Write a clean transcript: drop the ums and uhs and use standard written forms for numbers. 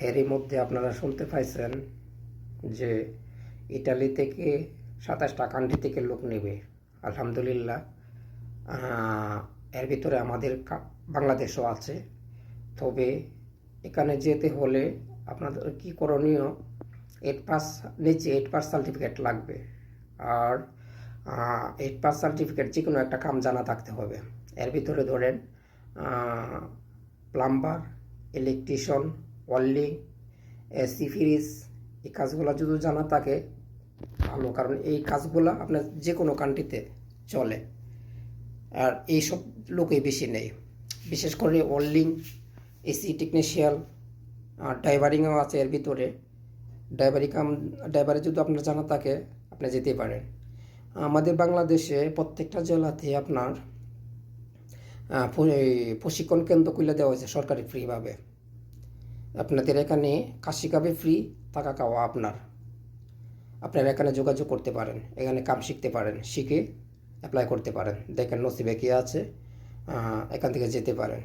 এরই মধ্যে আপনারা শুনতে পাইছেন যে ইটালি থেকে 27টা কান্ট্রি থেকে লোক নেবে। আলহামদুলিল্লাহ, এর ভিতরে আমাদের বাংলাদেশও আছে। তবে এখানে যেতে হলে আপনাদের কি করণীয়, 8 পাস নিচে 8 পাস সার্টিফিকেট লাগবে। আর 8 পাস সার্টিফিকেট যে কোনো একটা কাম জানা থাকতে হবে। এর ভিতরে ধরেন plumber, electrician, welding, AC fridge, এই কাজগুলো যদি জানা থাকে ভালো, কারণ এই কাজগুলো আপনার যে কোনো কান্ট্রিতে চলে। আর এইসব লোকই বেশি নেই, বিশেষ করে ওয়েল্ডিং, এসি টেকনিশিয়ান, আর ড্রাইভারিংও আছে এর ভিতরে। ড্রাইভারে যদি আপনার জানা থাকে আপনি যেতে পারেন। আমাদের বাংলাদেশে প্রত্যেকটা জেলাতে আপনার প্রশিক্ষণ কেন্দ্র খুলে দেওয়া হয়েছে সরকারি ফ্রিভাবে। আপনাদের এখানে কাজ শিখাবে ফ্রি, থাকা খাওয়া আপনারা এখানে যোগাযোগ করতে পারেন, এখানে কাম শিখতে পারেন, শিখে অ্যাপ্লাই করতে পারেন। দেখেন নসিবে কি আছে, এখান থেকে যেতে পারেন।